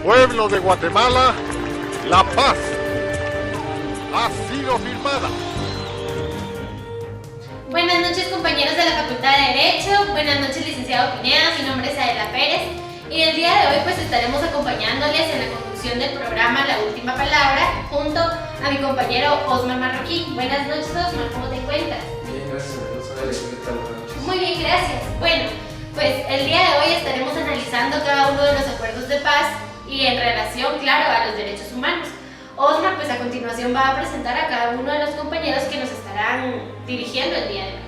Pueblo de Guatemala, la paz ha sido firmada. Buenas noches, compañeros de la Facultad de Derecho. Buenas noches, licenciado Pineda. Mi nombre es Adela Pérez y el día de hoy pues estaremos acompañándoles en la conducción del programa La Última Palabra junto a mi compañero Osmar Marroquín. Buenas noches, Osmar, ¿cómo te encuentras? Bien, gracias a Dios. Adela, ¿qué tal? Buenas noches. Muy bien, gracias. Bueno, pues el día de hoy estaremos analizando cada uno de los acuerdos de paz y en relación, claro, a los derechos humanos. Osmar, pues a continuación va a presentar a cada uno de los compañeros que nos estarán dirigiendo el día de hoy.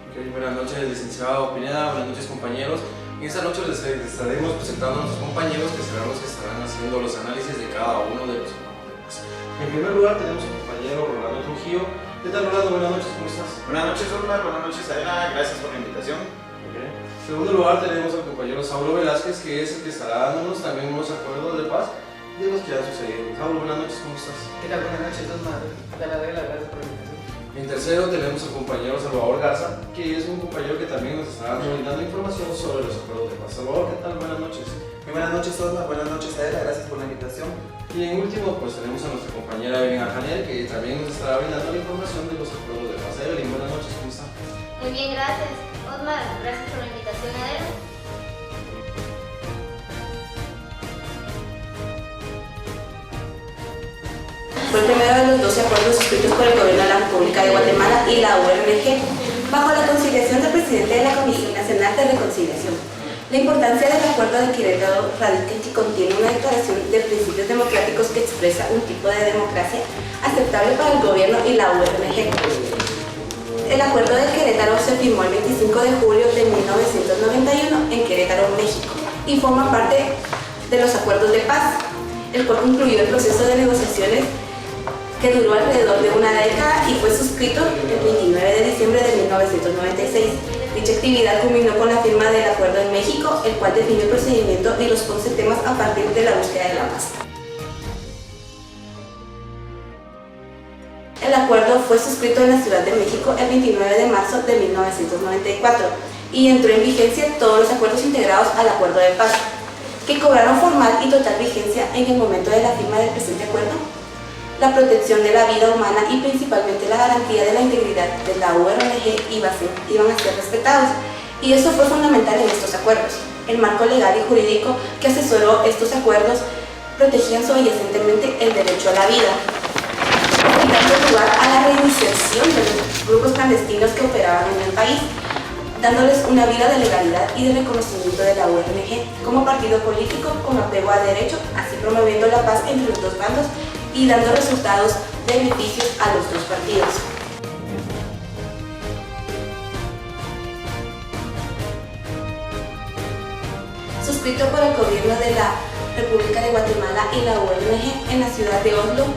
Okay, buenas noches, licenciado Pineda, buenas noches, compañeros. En esta noche les estaremos presentando a nuestros compañeros que serán los que estarán haciendo los análisis de cada uno de los acuerdos. En primer lugar tenemos al compañero Rolando Trujillo. ¿Qué tal, Rolando? Buenas noches, ¿cómo estás? Buenas noches, Osmar. Buenas noches, Adela. Gracias por la invitación. Okay. En segundo lugar tenemos al compañero Saulo Velázquez, que es el que estará dándonos también unos acuerdos de paz de los que han sucedido. Saulo, buenas noches, ¿cómo estás? ¿Qué tal? Buenas noches, Osmar. Adela, gracias por la invitación. En tercero tenemos al compañero Salvador Garza, que es un compañero que también nos estará brindando información sobre los acuerdos de paz. Salvador, ¿qué tal? Buenas noches. Muy buenas noches, Osmar. Buenas noches, Adela. Gracias por la invitación. Y en último, pues tenemos a nuestra compañera Evelyn Arjaniel, que también nos estará brindando la información de los acuerdos de paz. Evelyn, buenas noches, ¿cómo está? Muy bien, gracias. Osmar, gracias por la invitación, Adela. Fue el primero de los 12 acuerdos suscritos por el Gobierno de la República de Guatemala y la URNG, bajo la conciliación del presidente de la Comisión Nacional de Reconciliación. La importancia del acuerdo de Querétaro radica en que contiene una declaración de principios democráticos que expresa un tipo de democracia aceptable para el gobierno y la URNG. El acuerdo de Querétaro se firmó el 25 de julio de 1991 en Querétaro, México, y forma parte de los acuerdos de paz, el cual concluyó el proceso de negociaciones que duró alrededor de una década y fue suscrito el 29 de diciembre de 1996. Dicha actividad culminó con la firma del acuerdo en México, el cual definió el procedimiento y los 11 temas a partir de la búsqueda de la paz. El acuerdo fue suscrito en la Ciudad de México el 29 de marzo de 1994 y entró en vigencia todos los acuerdos integrados al acuerdo de paz, que cobraron formal y total vigencia en el momento de la firma del presente acuerdo. La protección de la vida humana y principalmente la garantía de la integridad de la URNG iban a ser respetados, y eso fue fundamental en estos acuerdos. El marco legal y jurídico que asesoró estos acuerdos protegían subyacentemente el derecho a la vida, dando lugar a la reinserción de los grupos clandestinos que operaban en el país, dándoles una vida de legalidad y de reconocimiento de la URNG como partido político con apego a derecho, así promoviendo la paz entre los dos bandos y dando resultados de beneficios a los dos partidos. Suscrito por el Gobierno de la República de Guatemala y la URNG en la ciudad de Oslo,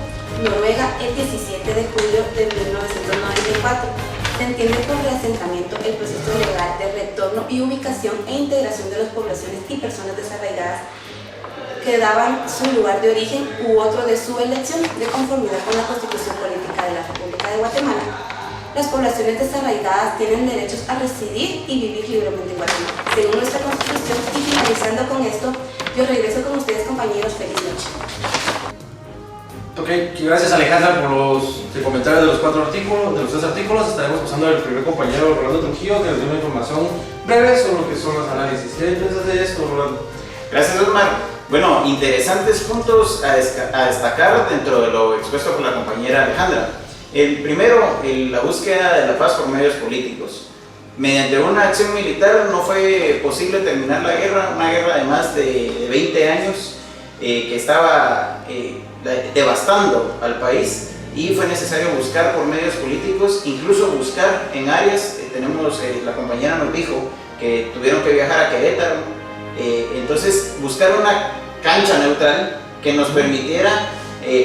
Noruega, el 17 de julio de 1994. Se entiende por reasentamiento el proceso legal de retorno y ubicación e integración de las poblaciones y personas desarraigadas que daban su lugar de origen u otro de su elección de conformidad con la Constitución Política de la República de Guatemala. Las poblaciones desarraigadas tienen derechos a residir y vivir libremente en Guatemala, según nuestra Constitución. Y finalizando con esto, yo regreso con ustedes, compañeros. Feliz noche. Ok, gracias, Alejandra, por los comentarios de los 4 artículos, de los 3 artículos. Estaremos pasando al primer compañero, Rolando Trujillo, que nos dio una información breve sobre lo que son los análisis. ¿Qué piensas de esto, Rolando? Gracias, Osmar. Bueno, interesantes puntos a destacar dentro de lo expuesto por la compañera Alejandra. El primero, la búsqueda de la paz por medios políticos. Mediante una acción militar no fue posible terminar la guerra, una guerra de más de 20 años que estaba devastando al país, y fue necesario buscar por medios políticos, incluso buscar en áreas, la compañera nos dijo que tuvieron que viajar a Querétaro, entonces buscar una cancha neutral que nos permitiera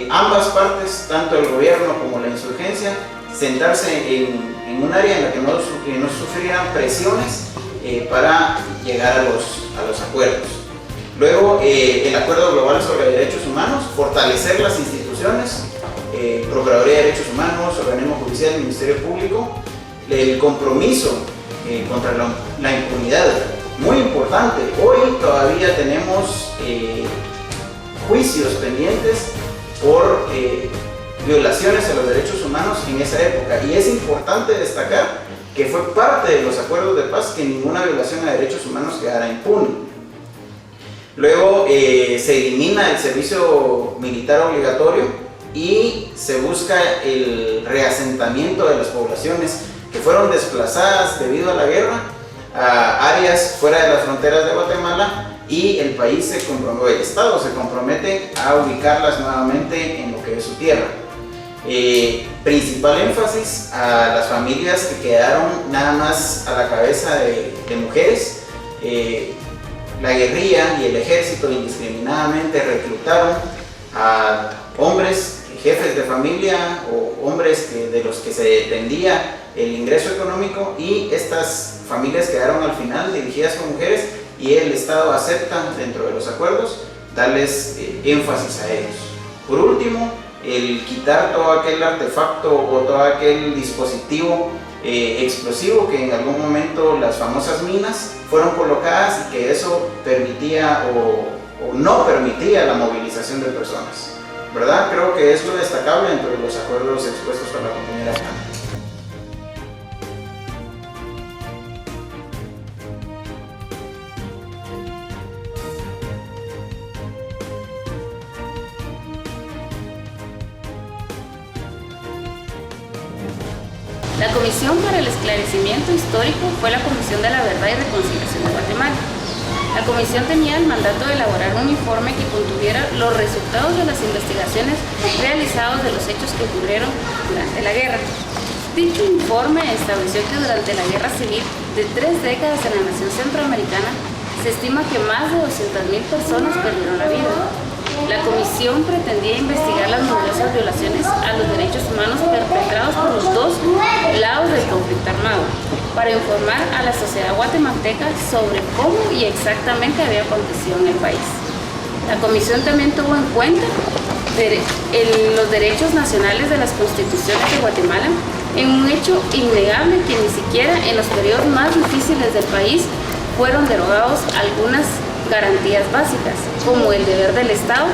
ambas partes, tanto el gobierno como la insurgencia, sentarse en un área en la que no sufrieran presiones para llegar a los acuerdos. Luego, el Acuerdo Global sobre Derechos Humanos, fortalecer las instituciones, Procuraduría de Derechos Humanos, Organismo Judicial, Ministerio Público, el compromiso contra la impunidad, muy importante. Hoy todavía tenemos juicios pendientes por violaciones a los derechos humanos en esa época. Y es importante destacar que fue parte de los acuerdos de paz que ninguna violación a derechos humanos quedara impune. Luego se elimina el servicio militar obligatorio y se busca el reasentamiento de las poblaciones que fueron desplazadas debido a la guerra a áreas fuera de las fronteras de Guatemala, y el país el Estado se compromete a ubicarlas nuevamente en lo que es su tierra. Principal énfasis a las familias que quedaron nada más a la cabeza de mujeres. La guerrilla y el ejército indiscriminadamente reclutaron a hombres, jefes de familia o hombres de los que se dependía el ingreso económico, y estas familias quedaron al final dirigidas por mujeres, y el Estado acepta dentro de los acuerdos darles énfasis a ellos. Por último, el quitar todo aquel artefacto o todo aquel dispositivo explosivo que en algún momento las famosas minas fueron colocadas, y que eso permitía o no permitía la movilización de personas, ¿verdad? Creo que es lo destacable dentro de los acuerdos expuestos por la compañera Sandra. La Comisión para el Esclarecimiento Histórico fue la Comisión de la Verdad y Reconciliación de Guatemala. La comisión tenía el mandato de elaborar un informe que contuviera los resultados de las investigaciones realizadas de los hechos que ocurrieron durante la guerra. Dicho informe estableció que durante la guerra civil de 3 décadas en la nación centroamericana se estima que más de 200.000 personas perdieron la vida. La comisión pretendía investigar las numerosas violaciones a los derechos humanos perpetrados por los dos lados del conflicto armado, para informar a la sociedad guatemalteca sobre cómo y exactamente había acontecido en el país. La comisión también tuvo en cuenta los derechos nacionales de las constituciones de Guatemala, en un hecho innegable que ni siquiera en los periodos más difíciles del país fueron derogados algunas garantías básicas, como el deber del Estado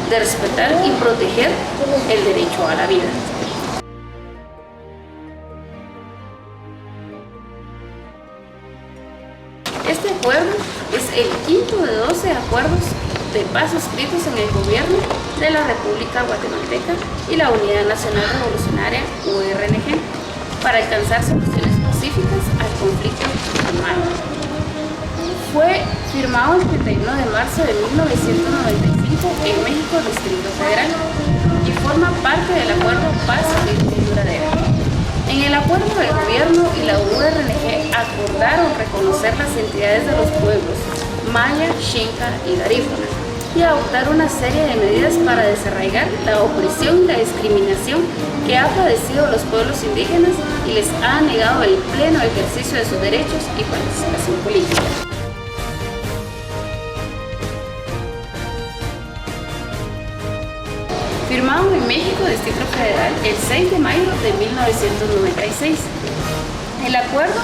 de respetar y proteger el derecho a la vida. Este acuerdo es el quinto de 12 acuerdos de paz suscritos en el gobierno de la República Guatemalteca y la Unidad Nacional Revolucionaria URNG para alcanzar soluciones pacíficas al conflicto armado. Fue firmado el 31 de marzo de 1995 en México, Distrito Federal, y forma parte del Acuerdo Paz y Duradera. En el acuerdo, el gobierno y la URNG acordaron reconocer las entidades de los pueblos Maya, Xinca y Garífuna, y adoptar una serie de medidas para desarraigar la opresión y la discriminación que ha padecido los pueblos indígenas y les ha negado el pleno ejercicio de sus derechos y participación política. Firmado en México, Distrito Federal, el 6 de mayo de 1996. El acuerdo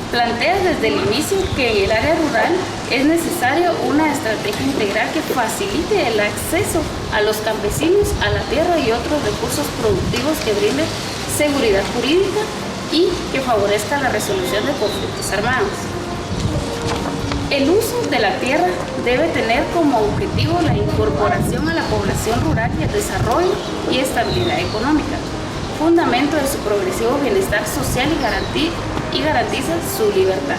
plantea desde el inicio que en el área rural es necesario una estrategia integral que facilite el acceso a los campesinos a la tierra y otros recursos productivos que brinden seguridad jurídica y que favorezca la resolución de conflictos armados. El uso de la tierra debe tener como objetivo la incorporación a la población rural y el desarrollo y estabilidad económica, fundamento de su progresivo bienestar social y garantiza su libertad.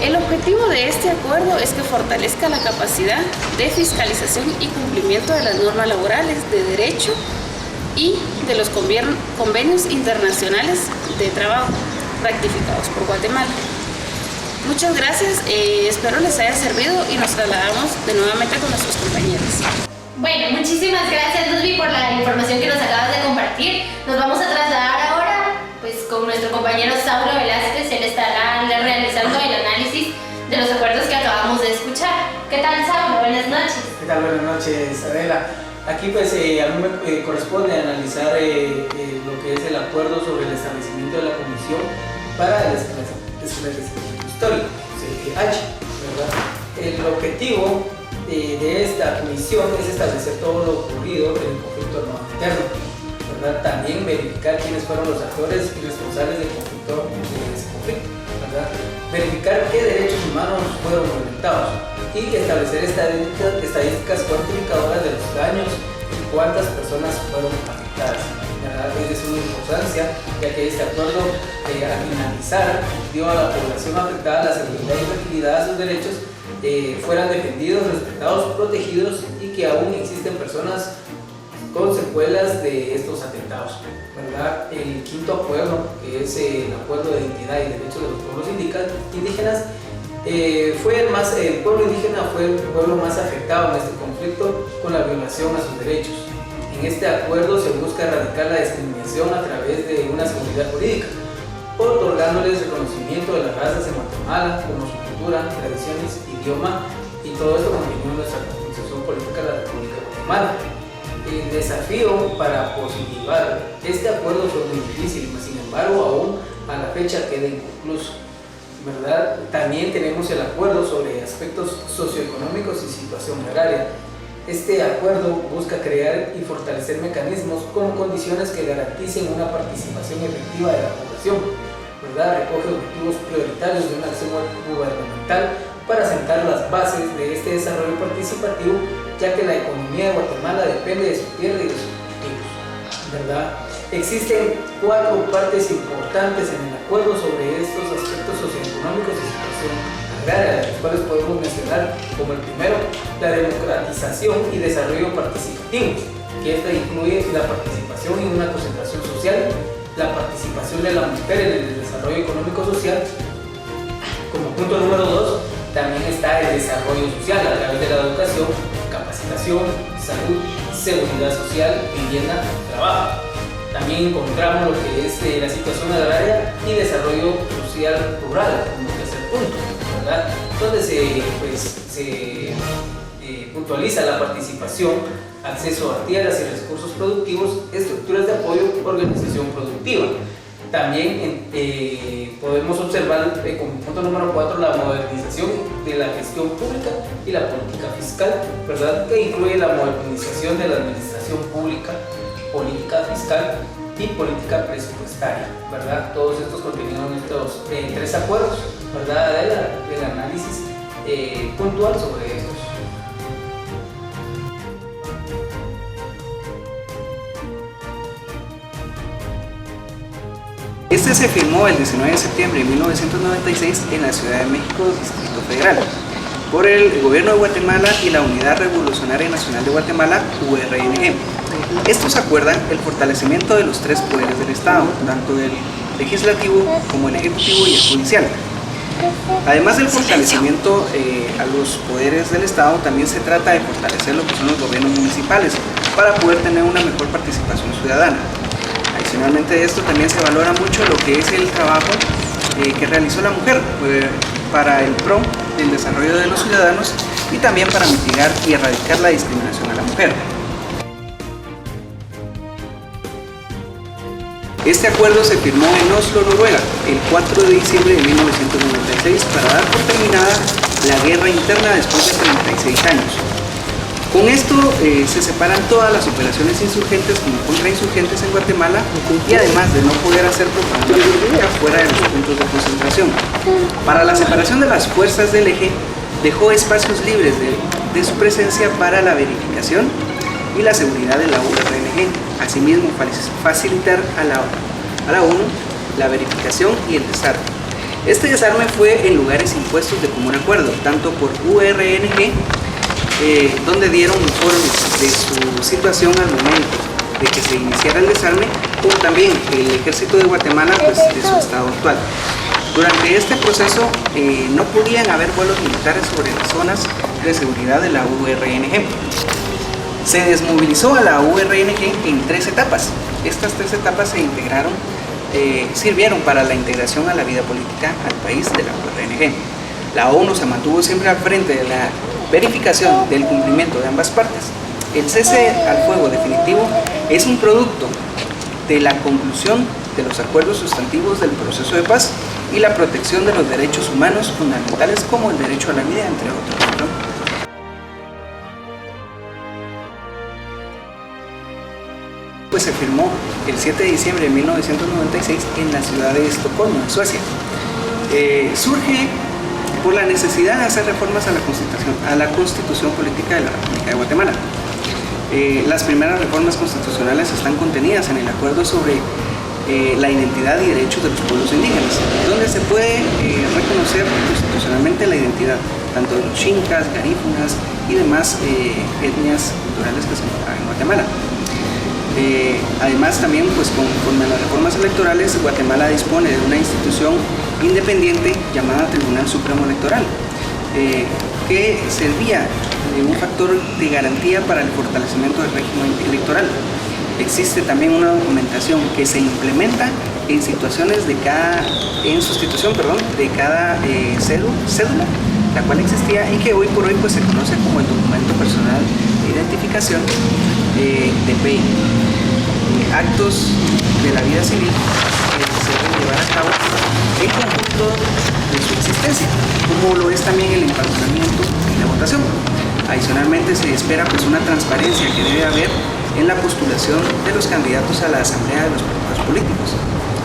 El objetivo de este acuerdo es que fortalezca la capacidad de fiscalización y cumplimiento de las normas laborales, de derecho y de los convenios internacionales de trabajo ratificados por Guatemala. Muchas gracias, espero les haya servido y nos trasladamos de nuevamente con nuestros compañeros. Bueno, muchísimas gracias, Luzbi, por la información que nos acabas de compartir. Nos vamos a trasladar ahora pues con nuestro compañero Saulo Velázquez. Él estará realizando el análisis de los acuerdos que acabamos de escuchar. ¿Qué tal, Saulo? Buenas noches. ¿Qué tal? Buenas noches, Adela. Aquí pues a mí me corresponde analizar lo que es el acuerdo sobre el establecimiento de la Comisión para el Esclarecimiento Histórico, CEH, ¿verdad? El objetivo de esta comisión es establecer todo lo ocurrido en el conflicto armado interno, ¿verdad? También verificar quiénes fueron los actores y responsables del conflicto, ¿verdad? Verificar qué derechos humanos fueron violentados y establecer estadísticas cuantificadoras de los daños y cuántas personas fueron afectadas, ¿verdad? Es de suma importancia, ya que este acuerdo al finalizar dio a la población afectada la seguridad y tranquilidad de sus derechos, fueran defendidos, respetados, protegidos, y que aún existen personas con secuelas de estos atentados, ¿verdad? El quinto acuerdo, que es el acuerdo de identidad y derechos de los pueblos indígenas, el pueblo indígena fue el pueblo más afectado en este conflicto con la violación a sus derechos. En este acuerdo se busca erradicar la discriminación a través de una seguridad jurídica, otorgándoles reconocimiento de las razas en Guatemala, como su cultura, tradiciones, idioma, y todo esto continúa en nuestra Constitución Política de la República de Guatemala. El desafío para positivar este acuerdo fue muy difícil, sin embargo aún a la fecha queda inconcluso, ¿verdad? También tenemos el acuerdo sobre aspectos socioeconómicos y situación agraria. Este acuerdo busca crear y fortalecer mecanismos como condiciones que garanticen una participación efectiva de la población, ¿verdad? Recoge objetivos prioritarios de una acción gubernamental para sentar las bases de este desarrollo participativo, ya que la economía de Guatemala depende de su tierra y de sus cultivos, ¿verdad? Existen 4 partes importantes en el acuerdo sobre estos aspectos socioeconómicos y situación agraria, de las cuales podemos mencionar como el primero, la democratización y desarrollo participativo, que esta incluye la participación en una concentración social, la participación de la mujer en el desarrollo económico-social. Como punto número 2, también está el desarrollo social a través de la educación, capacitación, salud, seguridad social, vivienda, trabajo. También encontramos lo que es la situación agraria y desarrollo social rural como tercer punto, ¿verdad? Donde se puntualiza la participación, acceso a tierras y recursos productivos, estructuras de apoyo, organización productiva. También podemos observar como punto número 4 la modernización de la gestión pública y la política fiscal, ¿verdad? Que incluye la modernización de la administración pública, política fiscal y política presupuestaria, ¿verdad? Todos estos contenidos en estos 3 acuerdos, ¿verdad? Del análisis puntual sobre estos. Este se firmó el 19 de septiembre de 1996 en la Ciudad de México, Distrito Federal, por el Gobierno de Guatemala y la Unidad Revolucionaria Nacional de Guatemala, URNG. Estos acuerdan el fortalecimiento de los 3 poderes del Estado, tanto el legislativo como el ejecutivo y el judicial. Además del fortalecimiento a los poderes del Estado, también se trata de fortalecer lo que son los gobiernos municipales para poder tener una mejor participación ciudadana. Adicionalmente de esto también se valora mucho lo que es el trabajo que realizó la mujer para el pro del desarrollo de los ciudadanos y también para mitigar y erradicar la discriminación a la mujer. Este acuerdo se firmó en Oslo, Noruega, el 4 de diciembre de 1996 para dar por terminada la guerra interna después de 36 años. Con esto se separan todas las operaciones insurgentes como contrainsurgentes en Guatemala y además de no poder hacer propaganda política fuera de los puntos de concentración. Para la separación de las fuerzas del eje dejó espacios libres de su presencia para la verificación y la seguridad de la URNG. Asimismo, facilitar a la ONU la verificación y el desarme. Este desarme fue en lugares impuestos de común acuerdo, tanto por URNG, donde dieron informes de su situación al momento de que se iniciara el desarme, como también el Ejército de Guatemala, pues, de su estado actual. Durante este proceso no podían haber vuelos militares sobre las zonas de seguridad de la URNG. Se desmovilizó a la URNG en 3 etapas. Estas 3 etapas sirvieron para la integración a la vida política al país de la URNG. La ONU se mantuvo siempre al frente de la verificación del cumplimiento de ambas partes. El cese al fuego definitivo es un producto de la conclusión de los acuerdos sustantivos del proceso de paz y la protección de los derechos humanos fundamentales como el derecho a la vida, entre otros, ¿no? pues se firmó el 7 de diciembre de 1996 en la ciudad de Estocolmo, en Suecia. Surge por la necesidad de hacer reformas a la Constitución Política de la República de Guatemala. Las primeras reformas constitucionales están contenidas en el acuerdo sobre la identidad y derechos de los pueblos indígenas, donde se puede reconocer constitucionalmente la identidad tanto de los xincas, garífunas y demás etnias culturales que se encuentran en Guatemala. Además también, pues conforme a las reformas electorales, Guatemala dispone de una institución independiente llamada Tribunal Supremo Electoral, que servía de un factor de garantía para el fortalecimiento del régimen electoral. Existe también una documentación que se implementa en situaciones en sustitución de cada cédula, la cual existía y que hoy por hoy pues se conoce como el documento personal de identificación DPI. Actos de la vida civil que se deben llevar a cabo en conjunto de su existencia, como lo es también el empadronamiento y la votación. Adicionalmente se espera pues una transparencia que debe haber en la postulación de los candidatos a la asamblea de los partidos políticos.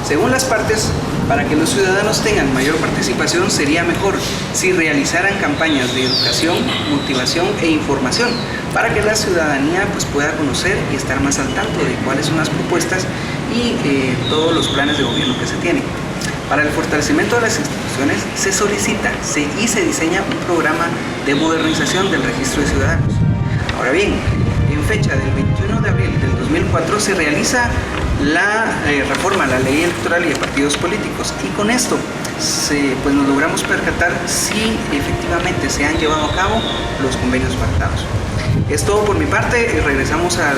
Según las partes, para que los ciudadanos tengan mayor participación sería mejor si realizaran campañas de educación, motivación e información para que la ciudadanía pues pueda conocer y estar más al tanto de cuáles son las propuestas y todos los planes de gobierno que se tienen. Para el fortalecimiento de las instituciones se solicita y se diseña un programa de modernización del registro de ciudadanos. Ahora bien, en fecha del 21 de abril del 2004 se realiza la reforma a la ley electoral y de partidos políticos, y con esto pues nos logramos percatar si efectivamente se han llevado a cabo los convenios pactados. Es todo por mi parte y regresamos al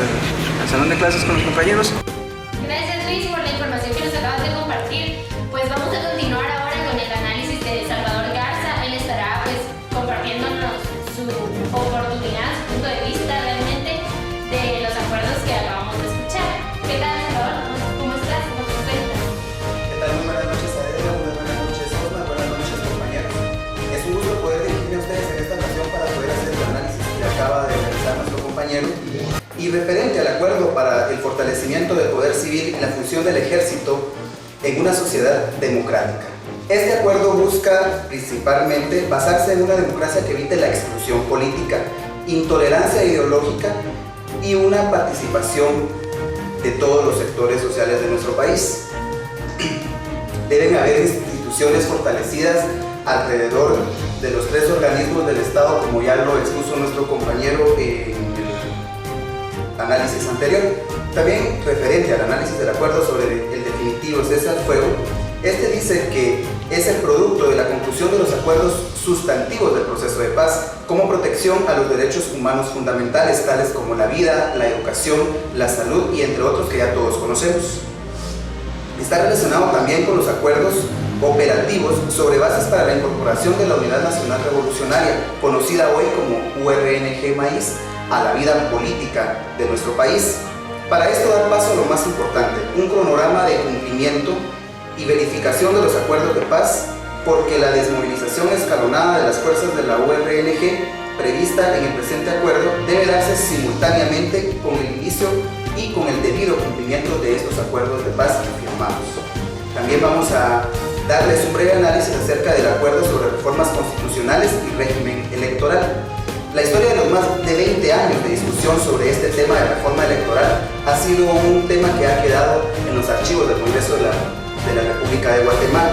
salón de clases con los compañeros. Gracias, Luis, por la información que nos acabas de compartir. Pues vamos a continuar ahora con el análisis de Salvador Garza. Él estará pues compartiéndonos su oportunidad, su punto de vista realmente de los acuerdos que acabamos de escuchar. ¿Qué tal, Salvador? ¿Cómo estás? ¿Cómo te encuentras? ¿Qué tal? Muy buenas noches, Adela. Muy buenas noches, Osma. Buenas noches, compañeros. Es un gusto poder dirigirme a ustedes en esta ocasión para poder hacer el análisis que acaba de realizar nuestro compañero. Y referente al acuerdo para el fortalecimiento del poder civil y la función del ejército en una sociedad democrática. Este acuerdo busca principalmente basarse en una democracia que evite la exclusión política, intolerancia ideológica y una participación de todos los sectores sociales de nuestro país. Deben haber instituciones fortalecidas alrededor de los 3 organismos del Estado, como ya lo expuso nuestro compañero en el análisis anterior. También referente al análisis del acuerdo sobre el definitivo cese al fuego, este dice que es el producto de la conclusión de los acuerdos sustantivos del proceso de paz como protección a los derechos humanos fundamentales, tales como la vida, la educación, la salud y entre otros que ya todos conocemos. Está relacionado también con los acuerdos operativos sobre bases para la incorporación de la Unidad Nacional Revolucionaria, conocida hoy como URNG-Maíz, a la vida política de nuestro país. Para esto dar paso a lo más importante, un cronograma de cumplimiento y verificación de los acuerdos de paz, porque la desmovilización escalonada de las fuerzas de la URNG prevista en el presente acuerdo debe darse simultáneamente con el inicio y con el debido cumplimiento de estos acuerdos de paz firmados. También vamos a darles un breve análisis acerca del acuerdo sobre reformas constitucionales y régimen electoral. La historia de los más de 20 años de discusión sobre este tema de reforma electoral ha sido un tema que ha quedado en los archivos del Congreso de la República de Guatemala.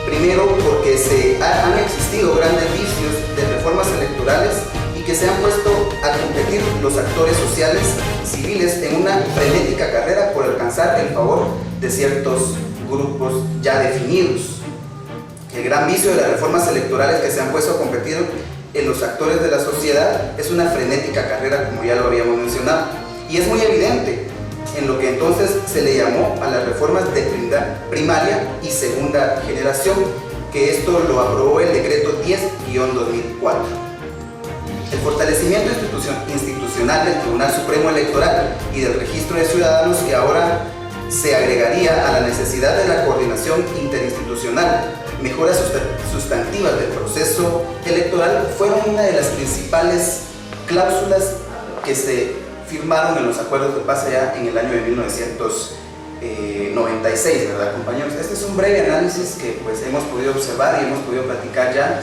Primero, porque han existido grandes vicios de reformas electorales y que se han puesto a competir los actores sociales civiles en una frenética carrera por alcanzar el favor de ciertos grupos ya definidos. El gran vicio de las reformas electorales que se han puesto a competir en los actores de la sociedad es una frenética carrera, como ya lo habíamos mencionado, y es muy evidente en lo que entonces se le llamó a las reformas de primaria y segunda generación, que esto lo aprobó el decreto 10-2004. El fortalecimiento institucional del Tribunal Supremo Electoral y del registro de ciudadanos, que ahora se agregaría a la necesidad de la coordinación interinstitucional, mejoras sustantivas del proceso electoral, fueron una de las principales cláusulas que se firmaron en los acuerdos de paz allá en el año de 1996, ¿verdad, compañeros? Este es un breve análisis que pues hemos podido observar y hemos podido platicar ya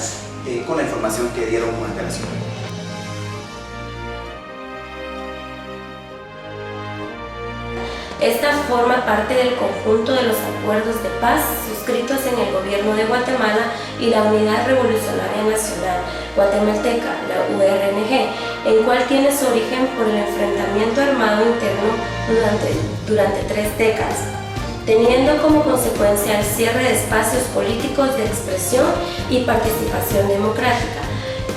con la información que dieron con antelación. Esta forma parte del conjunto de los acuerdos de paz suscritos en el gobierno de Guatemala y la Unidad Revolucionaria Nacional Guatemalteca, la URNG, el cual tiene su origen por el enfrentamiento armado interno durante 3 décadas, teniendo como consecuencia el cierre de espacios políticos de expresión y participación democrática,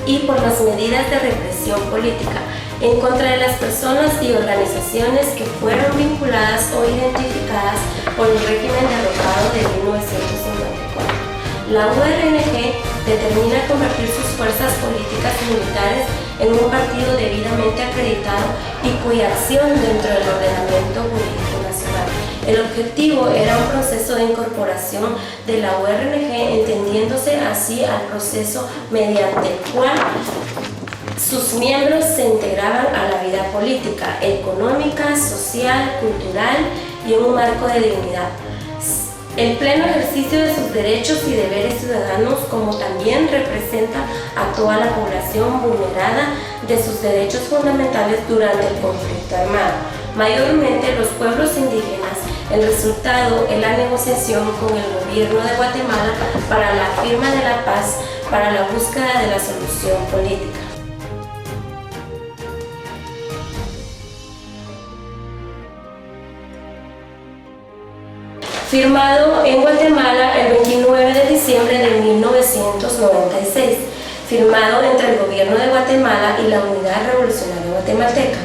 y por las medidas de represión política en contra de las personas y organizaciones que fueron vinculadas o identificadas por el régimen derrocado de 1954. La URNG determina convertir sus fuerzas políticas y militares en un partido debidamente acreditado y cuya acción dentro del ordenamiento jurídico nacional. El objetivo era un proceso de incorporación de la URNG, entendiéndose así al proceso mediante el cual sus miembros se integraban a la vida política, económica, social, cultural y en un marco de dignidad. El pleno ejercicio de sus derechos y deberes ciudadanos, como también representa a toda la población vulnerada de sus derechos fundamentales durante el conflicto armado, mayormente los pueblos indígenas. El resultado es la negociación con el gobierno de Guatemala para la firma de la paz, para la búsqueda de la solución política. Firmado en Guatemala el 29 de diciembre de 1996, firmado entre el gobierno de Guatemala y la Unidad Revolucionaria Guatemalteca.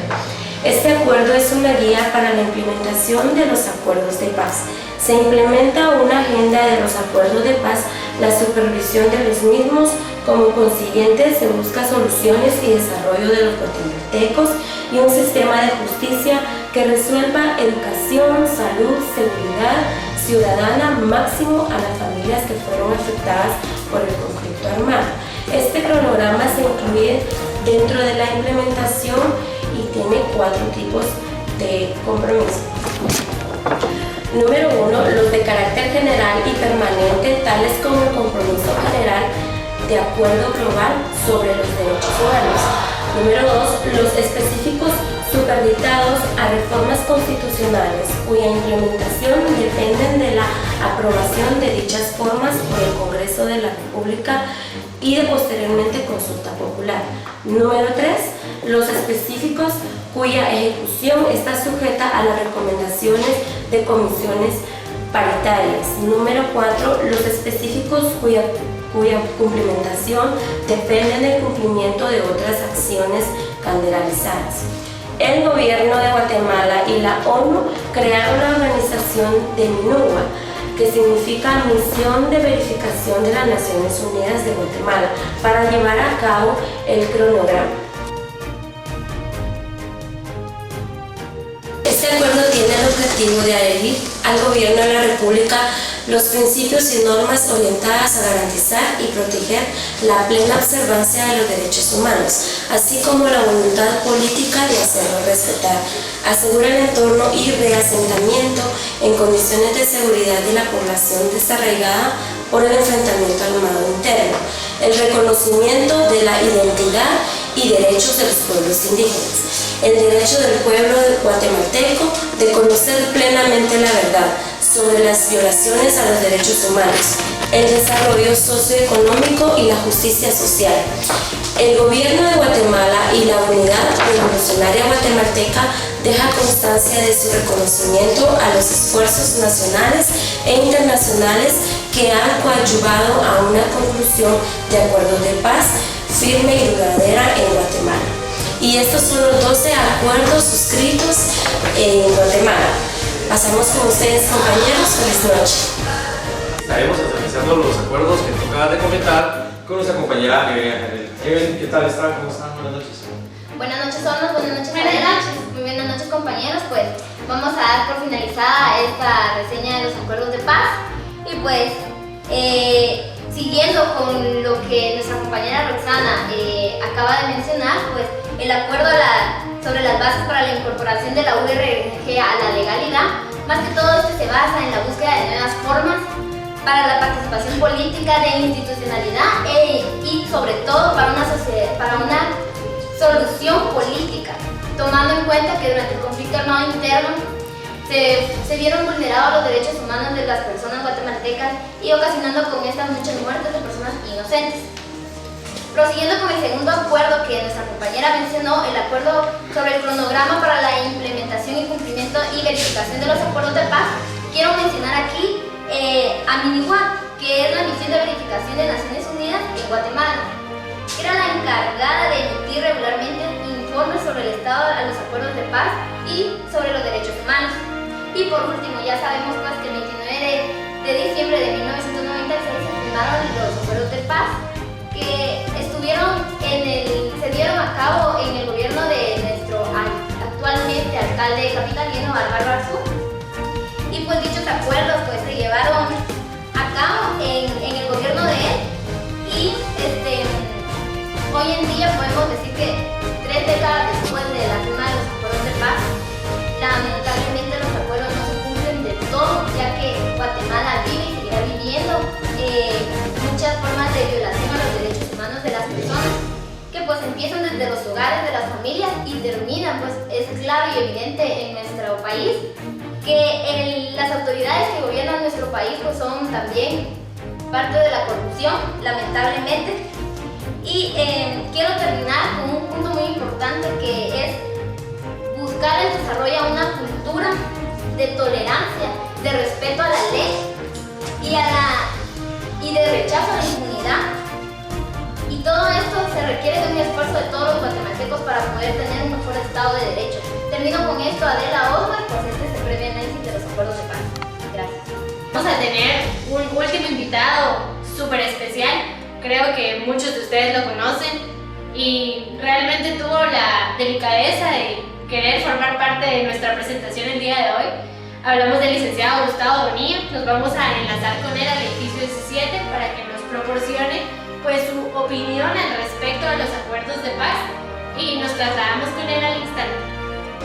Este acuerdo es una guía para la implementación de los acuerdos de paz. Se implementa una agenda de los acuerdos de paz, la supervisión de los mismos, como consiguiente se busca soluciones y desarrollo de los guatemaltecos y un sistema de justicia que resuelva educación, salud, seguridad ciudadana máximo a las familias que fueron afectadas por el conflicto armado. Este cronograma se incluye dentro de la implementación y tiene 4 tipos de compromiso. Número 1, los de carácter general y permanente, tales como el compromiso general de acuerdo global sobre los derechos humanos. Número 2, los específicos supeditados a reformas constitucionales cuya implementación dependen de la aprobación de dichas formas por el Congreso de la República y de posteriormente consulta popular. Número 3, los específicos cuya ejecución está sujeta a las recomendaciones de comisiones paritarias. Número 4, los específicos cuya cumplimentación depende del cumplimiento de otras acciones calendaralizadas. El gobierno de Guatemala y la ONU crearon la organización de MINUGUA, que significa Misión de Verificación de las Naciones Unidas de Guatemala, para llevar a cabo el cronograma. Este acuerdo tiene el objetivo de adherir al gobierno de la República los principios y normas orientadas a garantizar y proteger la plena observancia de los derechos humanos, así como la voluntad política de hacerlos respetar. Asegura el entorno y reasentamiento en condiciones de seguridad de la población desarraigada por el enfrentamiento armado interno, el reconocimiento de la identidad y derechos de los pueblos indígenas, el derecho del pueblo guatemalteco de conocer plenamente la verdad sobre las violaciones a los derechos humanos, el desarrollo socioeconómico y la justicia social. El gobierno de Guatemala y la Unidad Revolucionaria Guatemalteca deja constancia de su reconocimiento a los esfuerzos nacionales e internacionales que han coadyuvado a una conclusión de acuerdos de paz firme y duradera en Guatemala. Y estos son los 12 acuerdos suscritos en Guatemala. Pasamos con ustedes, compañeros. Feliz noche. Estaremos analizando los acuerdos que tú acabas de comentar con nuestra compañera Evelyn. ¿Qué tal están? ¿Cómo están? Buenas noches. Buenas noches, Olmos. Buenas noches, Adela. Muy buenas noches, compañeros. Pues vamos a dar por finalizada esta reseña de los acuerdos de paz. Y pues, siguiendo con lo que nuestra compañera Roxana acaba de mencionar, pues el acuerdo sobre las bases para la incorporación de la URG a la legalidad. Más que todo esto se basa en la búsqueda de nuevas formas para la participación política, de institucionalidad y sobre todo para una solución política, tomando en cuenta que durante el conflicto armado interno se vieron vulnerados los derechos humanos de las personas guatemaltecas y ocasionando con estas muchas muertes de personas inocentes. Prosiguiendo con el segundo acuerdo que nuestra compañera mencionó, el acuerdo sobre el cronograma para la implementación y cumplimiento y verificación de los acuerdos de paz, quiero mencionar aquí a MINIWAC, que es la misión de verificación de Naciones Unidas en Guatemala. Era la encargada de emitir regularmente informes sobre el estado de los acuerdos de paz y sobre los derechos humanos. Y por último, ya sabemos pues, que el 29 de diciembre de 1996 se firmaron los acuerdos de paz que se dieron a cabo en el gobierno de nuestro actualmente alcalde capitalino Álvaro Arzú. Y pues dichos acuerdos pues, se llevaron a cabo en el gobierno de él y hoy en día podemos decir que 3 décadas después de la firma de los acuerdos de paz, lamentablemente los acuerdos no se cumplen del todo, ya que Guatemala vive y seguirá viviendo muchas formas de violación a los derechos humanos de las personas, que pues empiezan desde los hogares de las familias y terminan, pues es claro y evidente en nuestro país que las autoridades que gobiernan nuestro país pues son también parte de la corrupción, lamentablemente. Y quiero terminar con un punto muy importante que es buscar el desarrollo de una cultura de tolerancia, de respeto a la ley y de rechazo a la impunidad. Y todo esto se requiere de un esfuerzo de todos los guatemaltecos para poder tener un mejor estado de derecho. Termino con esto, Adela Osmar, pues este es el breve análisis de los acuerdos de paz. Gracias. Vamos a tener un último invitado súper especial. Creo que muchos de ustedes lo conocen y realmente tuvo la delicadeza de querer formar parte de nuestra presentación el día de hoy. Hablamos del licenciado Gustavo Bonilla. Nos vamos a enlazar con él al edificio 17 para que nos proporcione pues, su opinión al respecto de los acuerdos de paz y nos trasladamos con él al instante.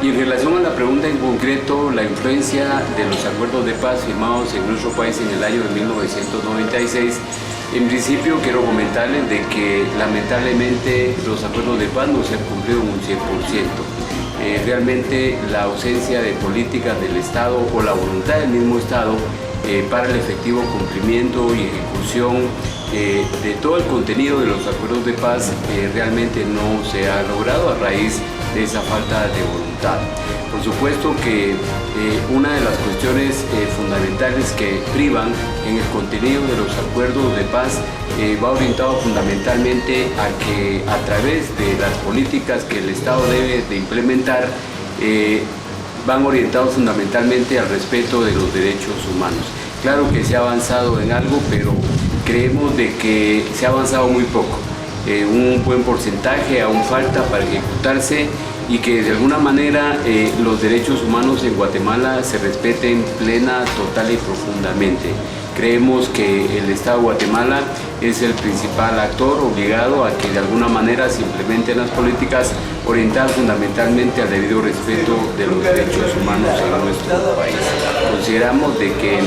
Y en relación a la pregunta en concreto, la influencia de los acuerdos de paz firmados en nuestro país en el año de 1996, en principio quiero comentarles de que lamentablemente los acuerdos de paz no se han cumplido en un 100%. Realmente la ausencia de políticas del Estado o la voluntad del mismo Estado para el efectivo cumplimiento y ejecución de todo el contenido de los acuerdos de paz realmente no se ha logrado a raíz de esa falta de voluntad. Por supuesto que una de las cuestiones fundamentales que privan en el contenido de los acuerdos de paz va orientado fundamentalmente a que a través de las políticas que el Estado debe de implementar van orientados fundamentalmente al respeto de los derechos humanos. Claro que se ha avanzado en algo, pero creemos de que se ha avanzado muy poco. Un buen porcentaje aún falta para ejecutarse y que de alguna manera los derechos humanos en Guatemala se respeten plena, total y profundamente. Creemos que el Estado de Guatemala es el principal actor obligado a que de alguna manera se implementen las políticas orientadas fundamentalmente al debido respeto de los derechos humanos en nuestro país. Consideramos de que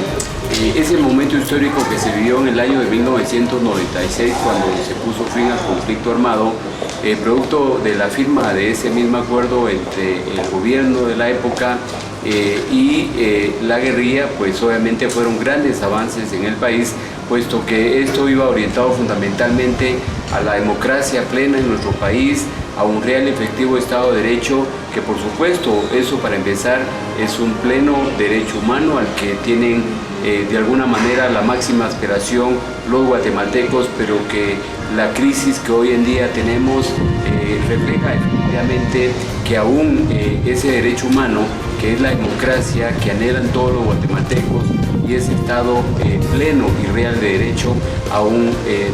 ese momento histórico que se vivió en el año de 1996 cuando se puso fin al conflicto armado, producto de la firma de ese mismo acuerdo entre el gobierno de la época y la guerrilla, pues obviamente fueron grandes avances en el país, puesto que esto iba orientado fundamentalmente a la democracia plena en nuestro país, a un real y efectivo Estado de Derecho, que por supuesto eso para empezar es un pleno derecho humano al que tienen de alguna manera la máxima aspiración los guatemaltecos, pero que la crisis que hoy en día tenemos refleja efectivamente que aún ese derecho humano, que es la democracia que anhelan todos los guatemaltecos y ese Estado pleno y real de derecho, aún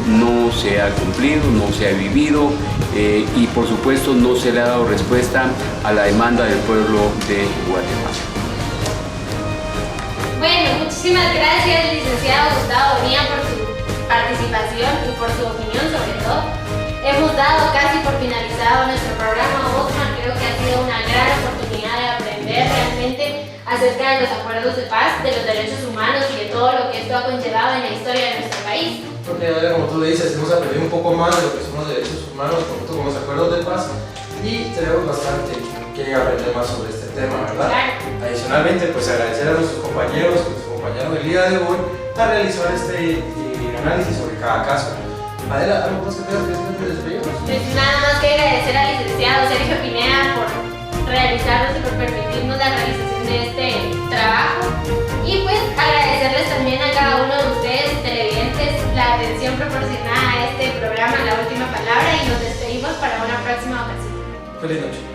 no se ha cumplido, no se ha vivido y por supuesto no se le ha dado respuesta a la demanda del pueblo de Guatemala. Bueno, muchísimas gracias, licenciado Gustavo Bonilla, por su participación y por su opinión sobre todo. Hemos dado casi por finalizado nuestro programa, Osman. Creo que ha sido una acerca de los acuerdos de paz, de los derechos humanos y de todo lo que esto ha conllevado en la historia de nuestro país. Porque como tú dices, hemos aprendido un poco más de lo que son los derechos humanos junto con los acuerdos de paz y tenemos bastante que aprender más sobre este tema, ¿verdad? Claro. Adicionalmente, pues agradecer a nuestros compañeros que nos acompañaron el día de hoy a realizar este análisis sobre cada caso. Adela, ¿algo más que tengas que decir antes de despedirnos? Pues nada más que agradecer al licenciado Sergio Pineda por realizarnos y por permitirnos la realización de este trabajo. Y pues agradecerles también a cada uno de ustedes, televidentes, la atención proporcionada a este programa La Última Palabra y nos despedimos para una próxima ocasión. Feliz noche.